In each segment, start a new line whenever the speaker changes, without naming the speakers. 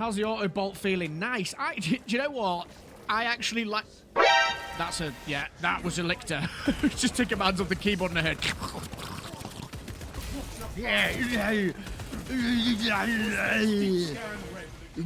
How's the auto bolt feeling? Nice. Do you know what? I actually like... Yeah, that was a lictor. Just take your hands off the keyboard and the head.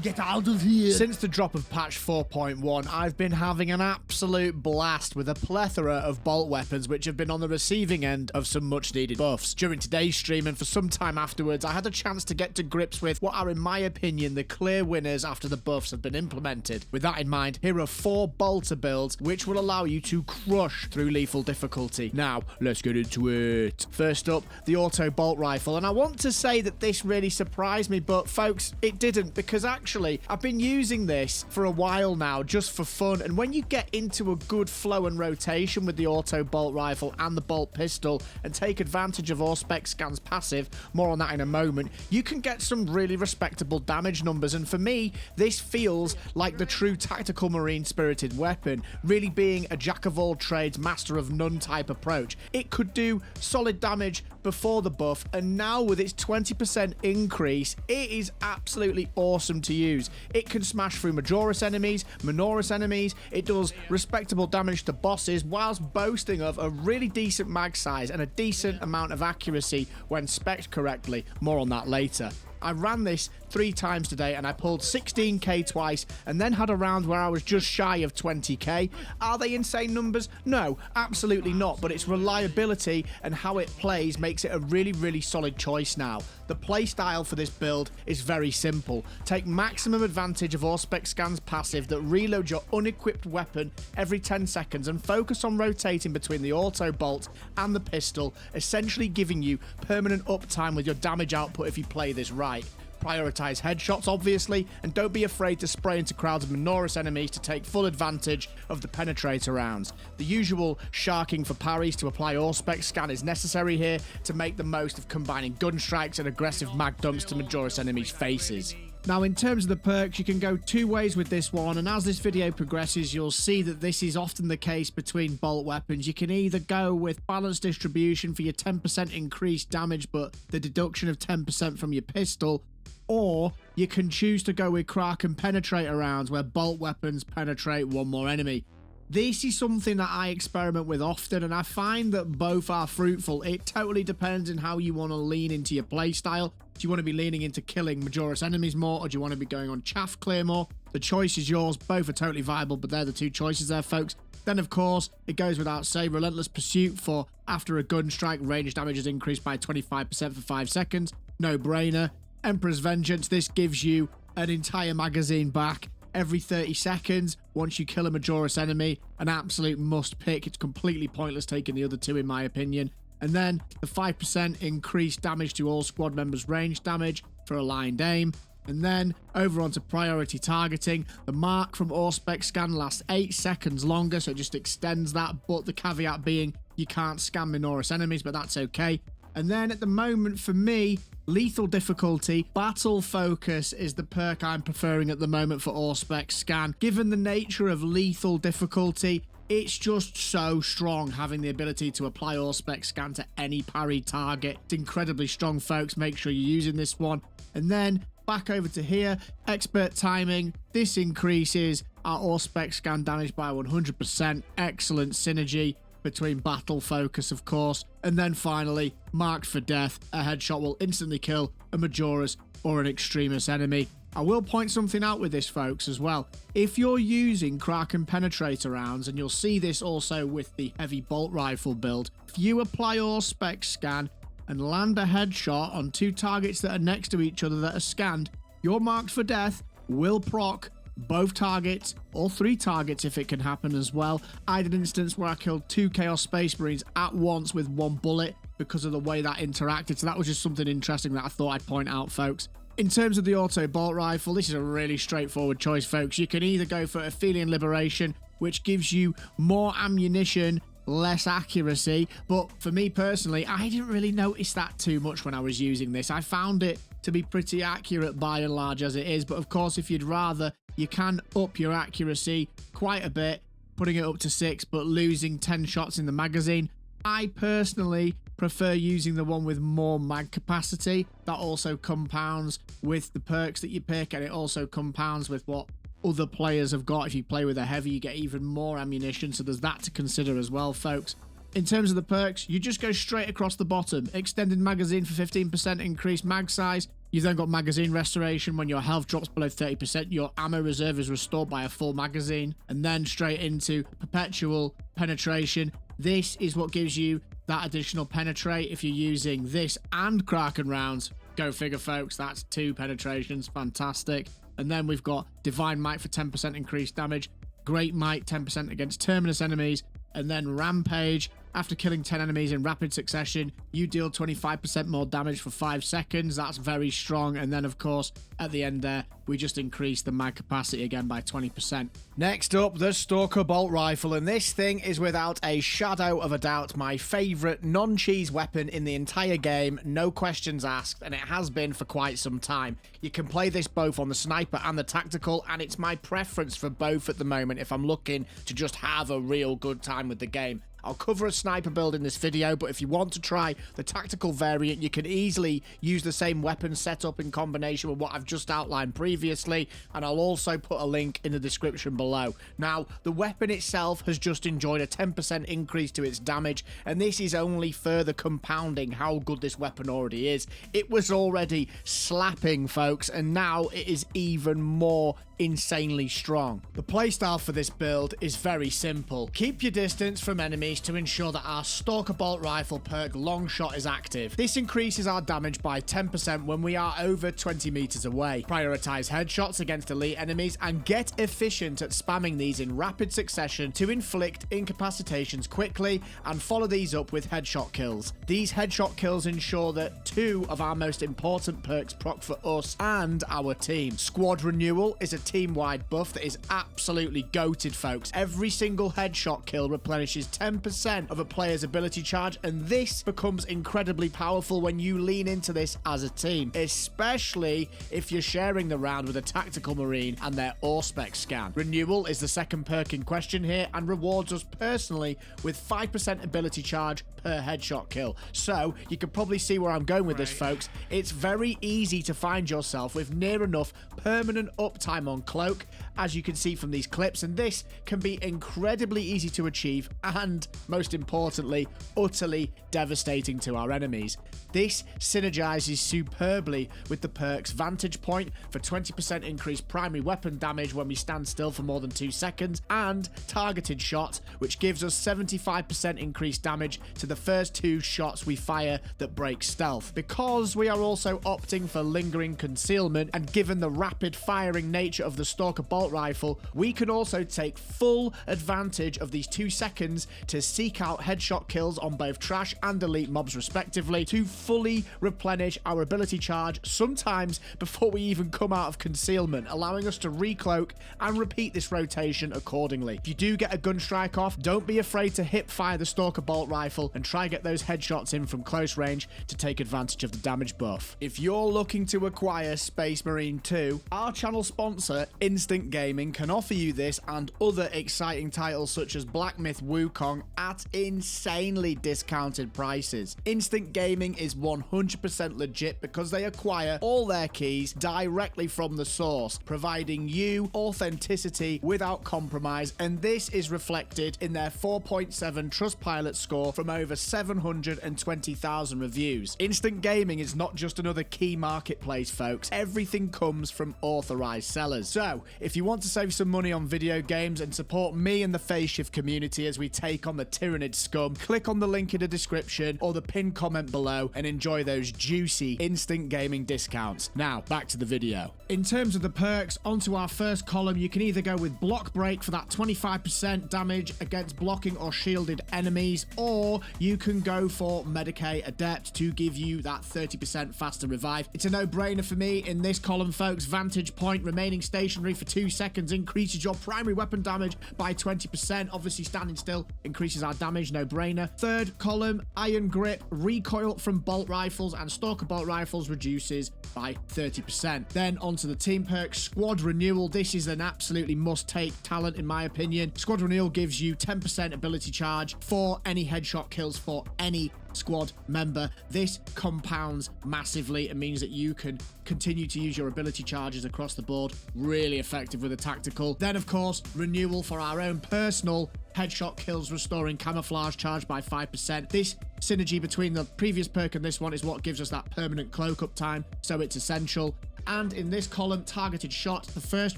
Get out of here.
Since the drop of patch 4.1, I've been having an absolute blast with a plethora of bolt weapons which have been on the receiving end of some much needed buffs. During today's stream and for some time afterwards, I had a chance to get to grips with what are, in my opinion, the clear winners after the buffs have been implemented. With that in mind, here are 4 bolter builds which will allow you to crush through lethal difficulty. Now, let's get into it. First up, the auto bolt rifle, and I want to say that this really surprised me, but folks, it didn't, because actually, I've been using this for a while now just for fun, and when you get into a good flow and rotation with the auto bolt rifle and the bolt pistol and take advantage of Auspex Scan's passive, more on that in a moment, you can get some really respectable damage numbers, and for me, this feels like the true tactical marine spirited weapon, really being a jack of all trades, master of none type approach. It could do solid damage before the buff, and now with its 20% increase, it is absolutely awesome to use. It can smash through Majoris enemies, Minoris enemies, it does respectable damage to bosses whilst boasting of a really decent mag size and a decent amount of accuracy when spec'd correctly. More on that later. I ran this 3 times today and I pulled 16k twice and then had a round where I was just shy of 20k. Are they insane numbers? No, absolutely not, but its reliability and how it plays makes it a really solid choice now. The playstyle for this build is very simple. Take maximum advantage of Auspex Scan's passive that reloads your unequipped weapon every 10 seconds and focus on rotating between the auto bolt and the pistol, essentially giving you permanent uptime with your damage output if you play this right. Prioritize headshots, obviously, and don't be afraid to spray into crowds of Minoris enemies to take full advantage of the penetrator rounds. The usual sharking for parries to apply Auspex Scan is necessary here to make the most of combining gun strikes and aggressive mag dumps to Majoris enemies' faces. Now, in terms of the perks, you can go 2 ways with this one, and as this video progresses, you'll see that this is often the case between bolt weapons. You can either go with balanced distribution for your 10% increased damage, but the deduction of 10% from your pistol, or you can choose to go with Kraken penetrator rounds, where bolt weapons penetrate one more enemy. This is something that I experiment with often, and I find that both are fruitful. It totally depends on how you want to lean into your playstyle. Do you want to be leaning into killing Majoris enemies more, or do you want to be going on chaff clear more? The choice is yours. Both are totally viable, but they're the 2 choices there, folks. Then, of course, it goes without saying, Relentless Pursuit for after a gun strike, range damage is increased by 25% for 5 seconds. No brainer. Emperor's Vengeance, this gives you an entire magazine back every 30 seconds once you kill a Majoris enemy. An absolute must pick. It's completely pointless taking the other 2 in my opinion. And then the 5% increased damage to all squad members' range damage for aligned aim. And then over onto priority targeting. The mark from Auspex Scan lasts 8 seconds longer, so it just extends that, but the caveat being you can't scan Minoris enemies, but that's okay. And then at the moment for me, lethal difficulty, battle focus is the perk I'm preferring at the moment for Auspex Scan. Given the nature of lethal difficulty, it's just so strong having the ability to apply Auspex Scan to any parry target. It's incredibly strong, folks. Make sure you're using this one. And then back over to here, expert timing. This increases our Auspex Scan damage by 100%. Excellent synergy between battle focus, of course. And then finally, marked for death. A headshot will instantly kill a Majoris or an extremist enemy. I will point something out with this, folks, as well. If you're using Kraken penetrator rounds, and you'll see this also with the heavy bolt rifle build, if you apply Auspex Scan and land a headshot on 2 targets that are next to each other that are scanned, your marked for death will proc both targets, or 3 targets if it can happen as well. I had an instance where I killed 2 Chaos Space Marines at once with 1 bullet because of the way that interacted, so that was just something interesting that I thought I'd point out, folks. In terms of the auto bolt rifle, this is a really straightforward choice, folks. You can either go for Aphelion Liberation, which gives you more ammunition, less accuracy, but for me personally, I didn't really notice that too much when I was using this. I found it to be pretty accurate by and large as it is, but of course if you'd rather, you can up your accuracy quite a bit, putting it up to 6 but losing 10 shots in the magazine. I personally prefer using the one with more mag capacity. That also compounds with the perks that you pick, and it also compounds with what other players have got. If you play with a heavy, you get even more ammunition, so there's that to consider as well, folks. In terms of the perks, you just go straight across the bottom. Extended magazine for 15% increased mag size. You've then got magazine restoration. When your health drops below 30%, your ammo reserve is restored by a full magazine. And then straight into perpetual penetration. This is what gives you that additional penetrate if you're using this and Kraken rounds. Go figure, folks. That's 2 penetrations. Fantastic. And then we've got Divine Might for 10% increased damage. Great Might, 10% against Terminus enemies. And then Rampage. After killing 10 enemies in rapid succession, you deal 25% more damage for 5 seconds. That's very strong. And then, of course, at the end there, we just increase the mag capacity again by 20%. Next up, the Stalker Bolt Rifle. And this thing is without a shadow of a doubt my favourite non-cheese weapon in the entire game. No questions asked. And it has been for quite some time. You can play this both on the sniper and the tactical. And it's my preference for both at the moment if I'm looking to just have a real good time with the game. I'll cover a sniper build in this video, but if you want to try the tactical variant, you can easily use the same weapon setup in combination with what I've just outlined previously, and I'll also put a link in the description below. Now, the weapon itself has just enjoyed a 10% increase to its damage, and this is only further compounding how good this weapon already is. It was already slapping, folks, and now it is even more insanely strong. The playstyle for this build is very simple. Keep your distance from enemies to ensure that our Stalker Bolt Rifle perk Long Shot is active. This increases our damage by 10% when we are over 20 meters away. Prioritize headshots against elite enemies and get efficient at spamming these in rapid succession to inflict incapacitations quickly, and follow these up with headshot kills. These headshot kills ensure that 2 of our most important perks proc for us and our team. Squad Renewal is a team-wide buff that is absolutely goated, folks. Every single headshot kill replenishes 10% of a player's ability charge, and this becomes incredibly powerful when you lean into this as a team, especially if you're sharing the round with a tactical marine and their Auspex scan. Renewal is the second perk in question here and rewards us personally with 5% ability charge per headshot kill. So you can probably see where I'm going with this, folks. It's very easy to find yourself with near enough permanent uptime on Cloak, as you can see from these clips, and this can be incredibly easy to achieve and, most importantly, utterly devastating to our enemies. This synergizes superbly with the perks Vantage Point for 20% increased primary weapon damage when we stand still for more than 2 seconds, and Targeted Shot, which gives us 75% increased damage to the first 2 shots we fire that break stealth. Because we are also opting for lingering concealment, and given the rapid firing nature of the Stalker Bolt Rifle, we can also take full advantage of these 2 seconds to seek out headshot kills on both trash and elite mobs respectively to fully replenish our ability charge, sometimes before we even come out of concealment, allowing us to recloak and repeat this rotation accordingly. If you do get a gun strike off, don't be afraid to hip fire the Stalker Bolt Rifle and try get those headshots in from close range to take advantage of the damage buff. If you're looking to acquire Space Marine 2, our channel sponsor Instant Gaming can offer you this and other exciting titles such as Black Myth Wukong at insanely discounted prices. Instant Gaming is 100% legit because they acquire all their keys directly from the source, providing you authenticity without compromise, and this is reflected in their 4.7 Trustpilot score from over 720,000 reviews. Instant Gaming is not just another key marketplace, folks. Everything comes from authorized sellers. So, if you want to save some money on video games and support me and the Phase Shift community as we take on the Tyrannid scum, click on the link in the description or the pinned comment below and enjoy those juicy Instant Gaming discounts. Now, back to the video. In terms of the perks, onto our first column, you can either go with Block Break for that 25% damage against blocking or shielded enemies, or you can go for Medicae Adept to give you that 30% faster revive. It's a no-brainer for me in this column, folks. Vantage Point, remaining stationary for 2 seconds, increases your primary weapon damage by 20%. Obviously, standing still increases our damage, no-brainer. Third column, Iron Grip, recoil from bolt rifles and Stalker Bolt Rifles reduces by 30%. Then onto the team perks, Squad Renewal. This is an absolutely must-take talent in my opinion. Squad Renewal gives you 10% ability charge for any headshot kills for any squad member. This compounds massively. It means that you can continue to use your ability charges across the board. Really effective with a tactical. Then, of course, renewal for our own personal headshot kills, restoring camouflage charge by 5%. This synergy between the previous perk and this one is what gives us that permanent cloak up time, so it's essential. And in this column, targeted shot, the first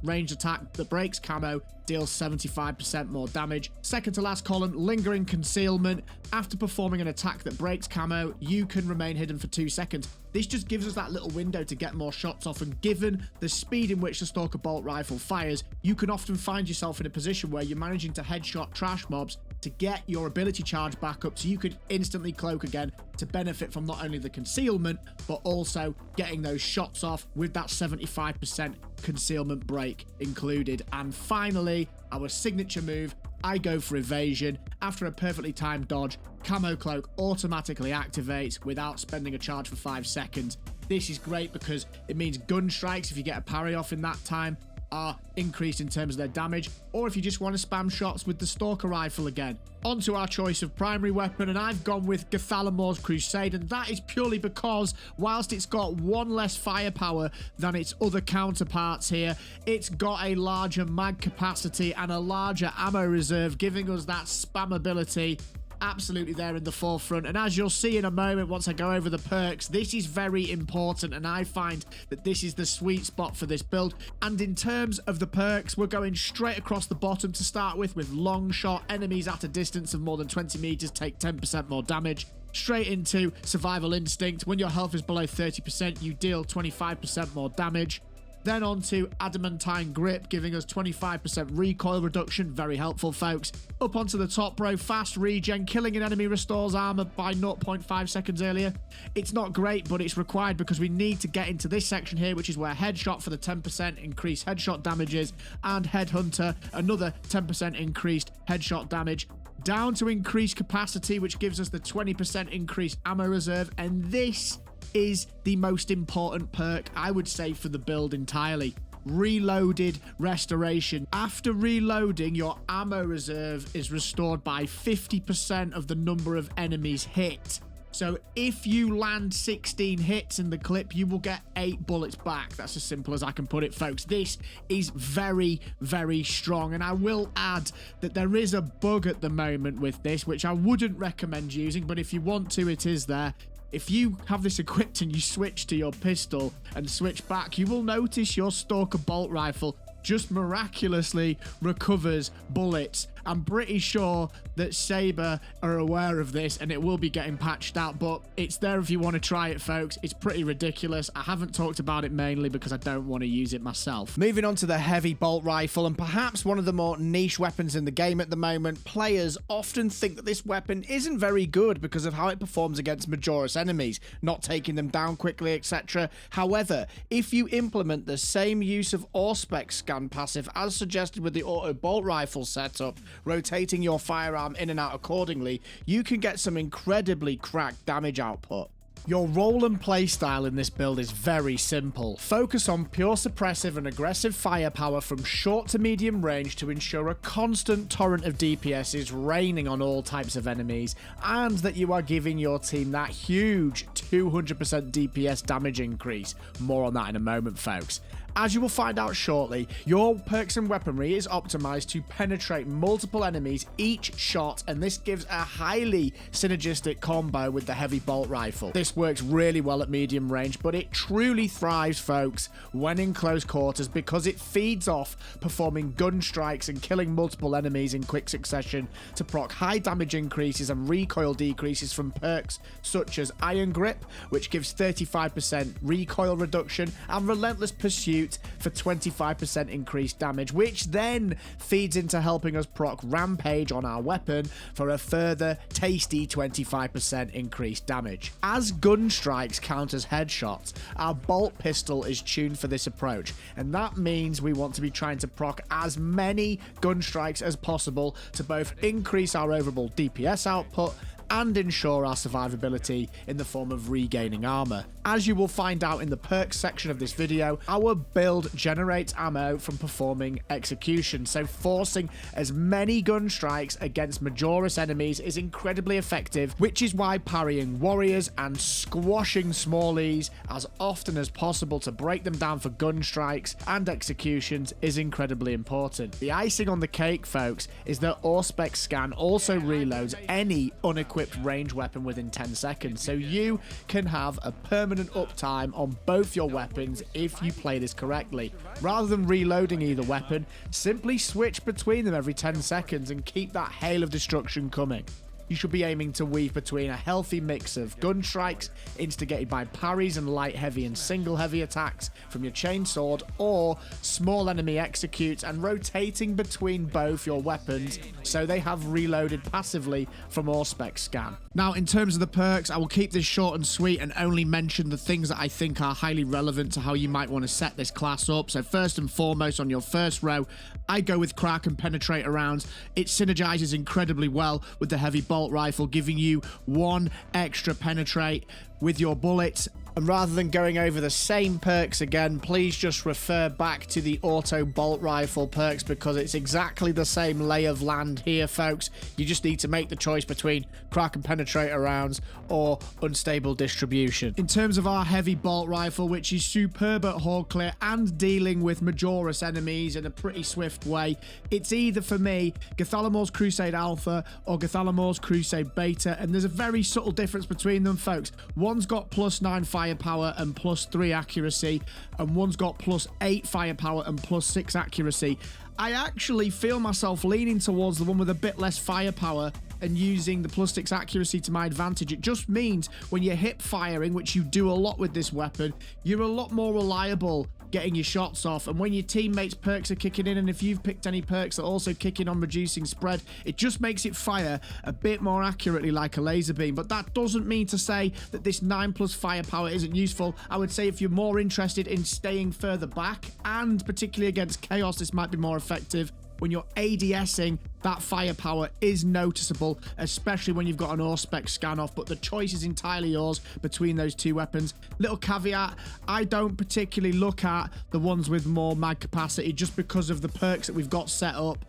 ranged attack that breaks camo deals 75% more damage. Second to last column, lingering concealment. After performing an attack that breaks camo, you can remain hidden for 2 seconds. This just gives us that little window to get more shots off, and given the speed in which the Stalker bolt rifle fires, you can often find yourself in a position where you're managing to headshot trash mobs to get your ability charge back up so you could instantly cloak again to benefit from not only the concealment but also getting those shots off with that 75% concealment break included. And finally, our signature move, I go for evasion. After a perfectly timed dodge, camo cloak automatically activates without spending a charge for 5 seconds. This is great because it means gun strikes, if you get a parry off in that time, are increased in terms of their damage, or if you just want to spam shots with the Stalker rifle again. On to our choice of primary weapon, and I've gone with Gathalamor's Crusade, and that is purely because whilst it's got one less firepower than its other counterparts here, it's got a larger mag capacity and a larger ammo reserve, giving us that spammability absolutely there in the forefront. And as you'll see in a moment once I go over the perks, this is very important, and I find that this is the sweet spot for this build. And in terms of the perks, we're going straight across the bottom to start with long shot. Enemies at a distance of more than 20 meters take 10% more damage. Straight into survival instinct. When your health is below 30%, you deal 25% more damage. Then on to Adamantine Grip, giving us 25% recoil reduction. Very helpful, folks. Up onto the top row, Fast Regen. Killing an enemy restores armor by 0.5 seconds earlier. It's not great, but it's required because we need to get into this section here, which is where Headshot for the 10% increased headshot damages, and Headhunter, another 10% increased headshot damage. Down to increased capacity, which gives us the 20% increased ammo reserve, and this is the most important perk, I would say, for the build entirely. Reloaded Restoration. After reloading, your ammo reserve is restored by 50% of the number of enemies hit. So if you land 16 hits in the clip, you will get 8 bullets back. That's as simple as I can put it, folks. This is very, very strong. And I will add that there is a bug at the moment with this, which I wouldn't recommend using, but if you want to, it is there. If you have this equipped and you switch to your pistol and switch back, you will notice your Stalker bolt rifle just miraculously recovers bullets. I'm pretty sure that Saber are aware of this and it will be getting patched out, but it's there if you want to try it, folks. It's pretty ridiculous. I haven't talked about it mainly because I don't want to use it myself. Moving on to the heavy bolt rifle, and perhaps one of the more niche weapons in the game at the moment. Players often think that this weapon isn't very good because of how it performs against Majorus enemies, not taking them down quickly, etc. However, if you implement the same use of Auspex scan passive as suggested with the auto bolt rifle setup, rotating your firearm in and out accordingly, you can get some incredibly cracked damage output. Your role and play style in this build is very simple. Focus on pure suppressive and aggressive firepower from short to medium range to ensure a constant torrent of DPS is raining on all types of enemies, and that you are giving your team that huge 200% DPS damage increase. More on that in a moment, folks. As you will find out shortly, your perks and weaponry is optimized to penetrate multiple enemies each shot, and this gives a highly synergistic combo with the heavy bolt rifle. This works really well at medium range, but it truly thrives, folks, when in close quarters because it feeds off performing gun strikes and killing multiple enemies in quick succession to proc high damage increases and recoil decreases from perks such as Iron Grip, which gives 35% recoil reduction, and Relentless Pursuit for 25% increased damage, which then feeds into helping us proc Rampage on our weapon for a further tasty 25% increased damage. As gun strikes count as headshots, our bolt pistol is tuned for this approach, and that means we want to be trying to proc as many gun strikes as possible to both increase our overall DPS output and ensure our survivability in the form of regaining armor. As you will find out in the perks section of this video, our build generates ammo from performing execution, so forcing as many gun strikes against Majoris enemies is incredibly effective, which is why parrying warriors and squashing smallies as often as possible to break them down for gun strikes and executions is incredibly important. The icing on the cake, folks, is that Auspex Scan also reloads any unequipped range weapon within 10 seconds, so you can have a permanent uptime on both your weapons if you play this correctly. Rather than reloading either weapon, simply switch between them every 10 seconds and keep that hail of destruction coming. You should be aiming to weave between a healthy mix of gun strikes instigated by parries and light heavy and single heavy attacks from your chainsword, or small enemy executes, and rotating between both your weapons so they have reloaded passively from Auspex Scan. Now, in terms of the perks, I will keep this short and sweet and only mention the things that I think are highly relevant to how you might want to set this class up. So first and foremost, on your first row, I go with Crack and Penetrator rounds. It synergizes incredibly well with the heavy bolt rifle, giving you 1 extra penetrate with your bullets. And rather than going over the same perks again, please just refer back to the auto bolt rifle perks, because it's exactly the same lay of land here, folks. You just need to make the choice between Crack and Penetrator rounds or unstable distribution. In terms of our heavy bolt rifle, which is superb at horde clear and dealing with Majoris enemies in a pretty swift way, it's either, for me, Gthalimor's Crusade Alpha or Gthalimor's Crusade Beta, and there's a very subtle difference between them, folks. One's got +9 firepower and +3 accuracy, and one's got +8 firepower and +6 accuracy. I actually feel myself leaning towards the one with a bit less firepower and using the +6 accuracy to my advantage. It just means when you're hip firing, which you do a lot with this weapon, you're a lot more reliable getting your shots off, and when your teammates' perks are kicking in, and if you've picked any perks that also kick in on reducing spread, it just makes it fire a bit more accurately like a laser beam. But that doesn't mean to say that this 9+ firepower isn't useful. I would say if you're more interested in staying further back, and particularly against chaos, this might be more effective. When you're ADSing, that firepower is noticeable, especially when you've got an Auspex Scan off, but the choice is entirely yours between those two weapons. Little caveat, I don't particularly look at the ones with more mag capacity just because of the perks that we've got set up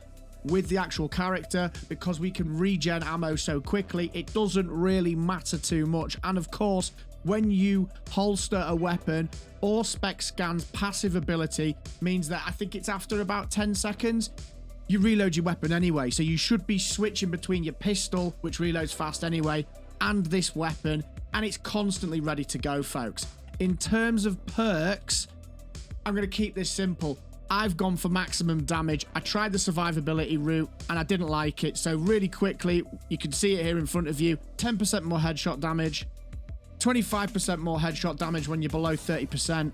with the actual character. Because we can regen ammo so quickly, it doesn't really matter too much. And of course, when you holster a weapon, Auspex Scan's passive ability means that I think it's after about 10 seconds, you reload your weapon anyway, so you should be switching between your pistol, which reloads fast anyway, and this weapon, and it's constantly ready to go, folks. In terms of perks, I'm going to keep this simple. I've gone for maximum damage. I tried the survivability route and I didn't like it, so really quickly, you can see it here in front of you, 10% more headshot damage, 25% more headshot damage when you're below 30%,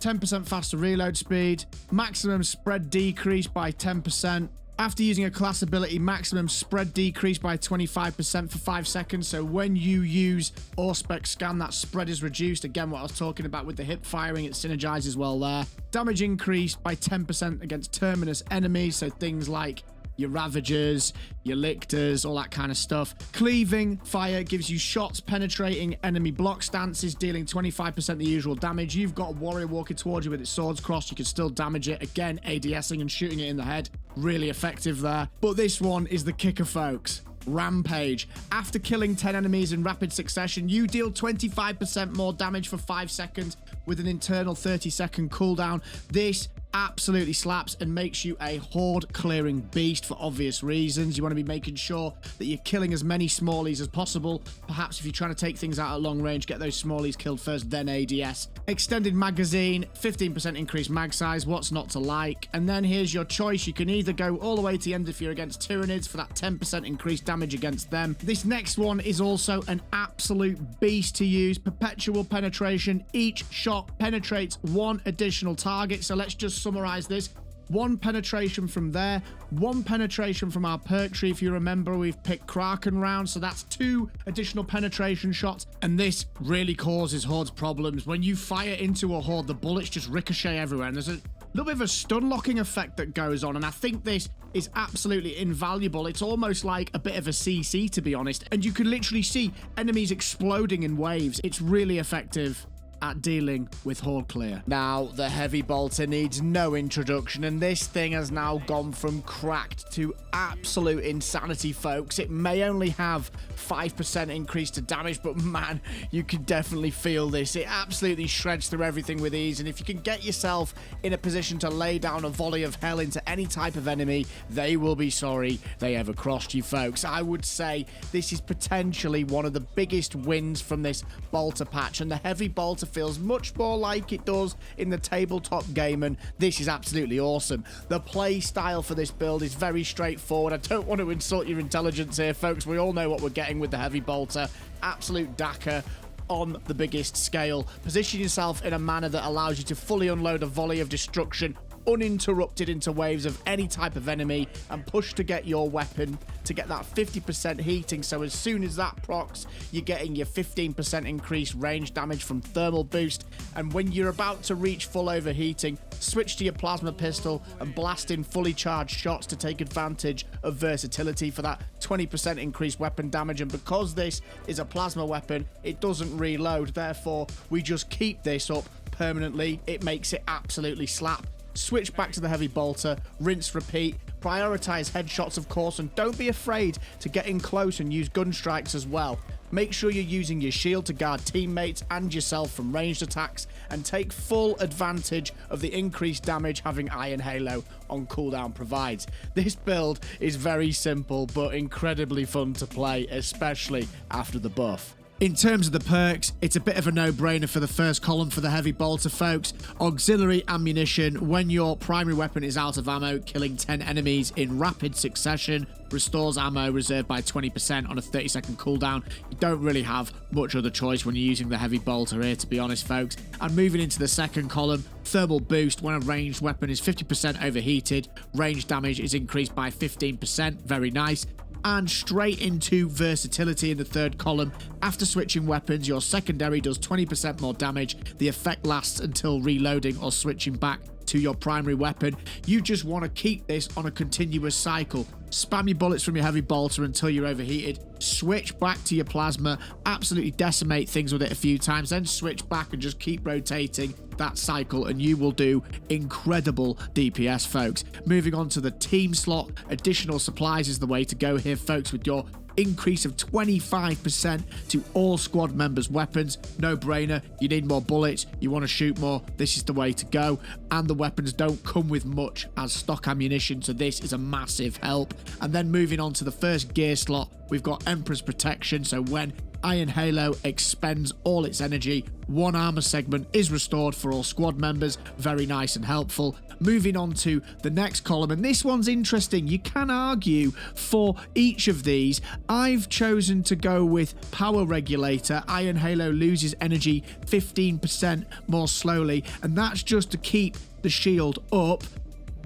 10% faster reload speed, maximum spread decrease by 10%. After using a class ability, maximum spread decrease by 25% for 5 seconds. So when you use Auspex Scan, that spread is reduced. Again, what I was talking about with the hip firing, it synergizes well there. Damage increased by 10% against terminus enemies. So things like your Ravagers, your Lictors, all that kind of stuff. Cleaving fire gives you shots penetrating enemy block stances, dealing 25% the usual damage. You've got a warrior walking towards you with its swords crossed. You can still damage it. Again, ADSing and shooting it in the head. Really effective there. But this one is the kicker, folks. Rampage. After killing 10 enemies in rapid succession, you deal 25% more damage for 5 seconds with an internal 30-second cooldown. This absolutely slaps and makes you a horde clearing beast for obvious reasons. You want to be making sure that you're killing as many smallies as possible. Perhaps if you're trying to take things out at long range, get those smallies killed first, then ADS. Extended magazine, 15% increased mag size, what's not to like? And then here's your choice. You can either go all the way to the end if you're against Tyranids for that 10% increased damage against them. This next one is also an absolute beast to use. Perpetual penetration. Each shot penetrates 1 additional target. So let's just summarize this. 1 penetration from there, 1 penetration from our perk tree. If you remember, we've picked Kraken round, so that's 2 additional penetration shots, and this really causes hordes problems. When you fire into a horde, the bullets just ricochet everywhere, and there's a little bit of a stun locking effect that goes on, and I think this is absolutely invaluable. It's almost like a bit of a CC, to be honest, and you can literally see enemies exploding in waves. It's really effective. at dealing with horde clear. Now, the heavy bolter needs no introduction, and this thing has now gone from cracked to absolute insanity, folks. It may only have 5% increase to damage, but man, you can definitely feel this. It absolutely shreds through everything with ease, and if you can get yourself in a position to lay down a volley of hell into any type of enemy, they will be sorry they ever crossed you, folks. I would say this is potentially one of the biggest wins from this bolter patch, and the heavy bolter feels much more like it does in the tabletop game, and this is absolutely awesome. The play style for this build is very straightforward. I don't want to insult your intelligence here, folks. We all know what we're getting with the heavy bolter. Absolute dacker on the biggest scale. Position yourself in a manner that allows you to fully unload a volley of destruction uninterrupted into waves of any type of enemy, and push to get your weapon to get that 50% heating, so as soon as that procs, you're getting your 15% increased range damage from thermal boost, and when you're about to reach full overheating, switch to your plasma pistol and blast in fully charged shots to take advantage of versatility for that 20% increased weapon damage. And because this is a plasma weapon, it doesn't reload, therefore we just keep this up permanently. It makes it absolutely slap. Switch back to the heavy bolter, rinse, repeat, prioritize headshots of course, and don't be afraid to get in close and use gun strikes as well. Make sure you're using your shield to guard teammates and yourself from ranged attacks, and take full advantage of the increased damage having Iron Halo on cooldown provides. This build is very simple but incredibly fun to play, especially after the buff. In terms of the perks, it's a bit of a no-brainer for the first column for the heavy bolter, folks. Auxiliary ammunition. When your primary weapon is out of ammo, killing 10 enemies in rapid succession restores ammo reserved by 20% on a 30-second cooldown. You don't really have much other choice when you're using the heavy bolter here, to be honest, folks. And moving into the second column, thermal boost. When a ranged weapon is 50% overheated, range damage is increased by 15%. Very nice. And straight into versatility in the third column. After switching weapons, your secondary does 20% more damage. The effect lasts until reloading or switching back to your primary weapon. You just want to keep this on a continuous cycle. Spam your bullets from your heavy bolter until you're overheated. Switch back to your plasma. Absolutely decimate things with it a few times. Then switch back and just keep rotating that cycle, and you will do incredible DPS, folks. Moving on to the team slot. Additional supplies is the way to go here, folks, with your increase of 25% to all squad members' weapons. No brainer. You need more bullets, you want to shoot more, this is the way to go. And the weapons don't come with much as stock ammunition, so this is a massive help. And then moving on to the first gear slot, we've got Emperor's Protection. So when Iron Halo expends all its energy, one armor segment is restored for all squad members. Very nice and helpful. Moving on to the next column, and this one's interesting. You can argue for each of these. I've chosen to go with Power Regulator. Iron Halo loses energy 15% more slowly, and that's just to keep the shield up.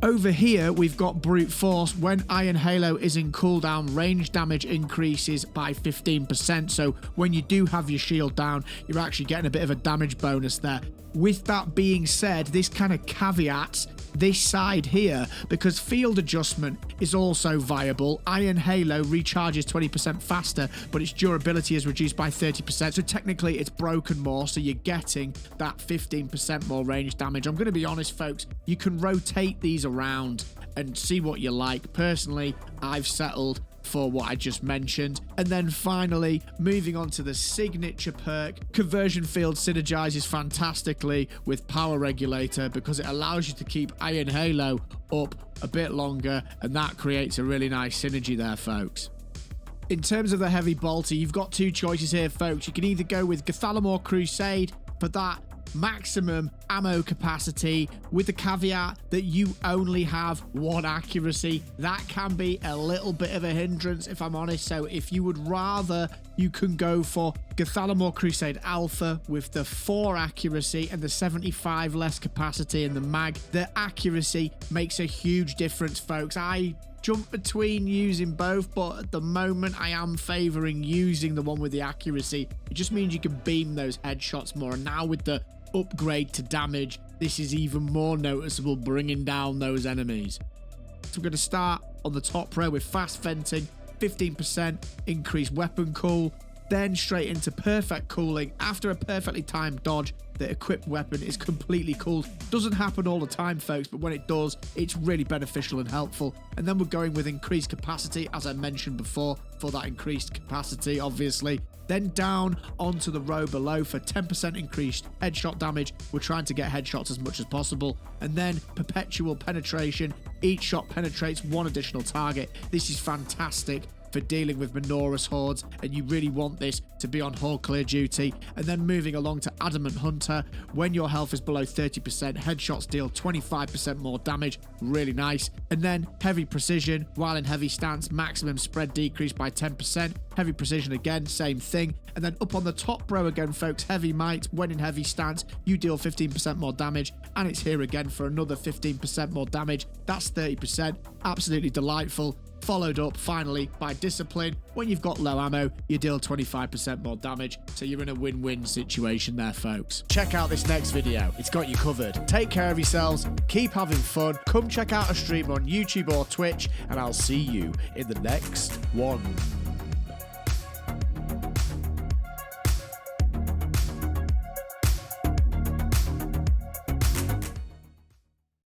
Over here, we've got Brute Force. When Iron Halo is in cooldown, range damage increases by 15%. So when you do have your shield down, you're actually getting a bit of a damage bonus there. With that being said, this kind of caveats this side here, because field adjustment is also viable. Iron Halo recharges 20% faster, but its durability is reduced by 30%, so technically it's broken more, so you're getting that 15% more range damage. I'm going to be honest, folks, you can rotate these around and see what you like. Personally, I've settled for what I just mentioned. And then finally, moving on to the signature perk, Conversion Field synergizes fantastically with Power Regulator because it allows you to keep Iron Halo up a bit longer, and that creates a really nice synergy there, folks. In terms of the heavy bolter, you've got two choices here, folks. You can either go with Gathalamor Crusade for that maximum ammo capacity, with the caveat that you only have one accuracy. That can be a little bit of a hindrance, if I'm honest. So if you would rather, you can go for Gathalamor Crusade Alpha with the 4 accuracy and the 75 less capacity in the mag. The accuracy makes a huge difference, folks. I jump between using both, but at the moment I am favoring using the one with the accuracy. It just means you can beam those headshots more, and now with the upgrade to damage, this is even more noticeable, bringing down those enemies. So we're going to start on the top row with Fast Venting, 15% increased weapon cool. then straight into perfect cooling. After a perfectly timed dodge, the equipped weapon is completely cooled. Doesn't happen all the time, folks, but when it does, it's really beneficial and helpful. And then we're going with increased capacity, as I mentioned before, for that increased capacity, obviously. Then down onto the row below for 10% increased headshot damage. We're trying to get headshots as much as possible. And then perpetual penetration. Each shot penetrates one additional target. This is fantastic for dealing with Minora's hordes, and you really want this to be on horde clear duty. And then moving along to Adamant Hunter, when your health is below 30%, headshots deal 25% more damage, really nice. And then heavy precision, while in heavy stance, maximum spread decreased by 10%, heavy precision again, same thing. And then up on the top row again, folks, heavy might, when in heavy stance, you deal 15% more damage, and it's here again for another 15% more damage. That's 30%, absolutely delightful. Followed up finally by discipline. When you've got low ammo, you deal 25% more damage, so you're in a win-win situation there, folks. Check out this next video, it's got you covered. Take care of yourselves, keep having fun, come check out a stream on YouTube or Twitch, and I'll see you in the next one.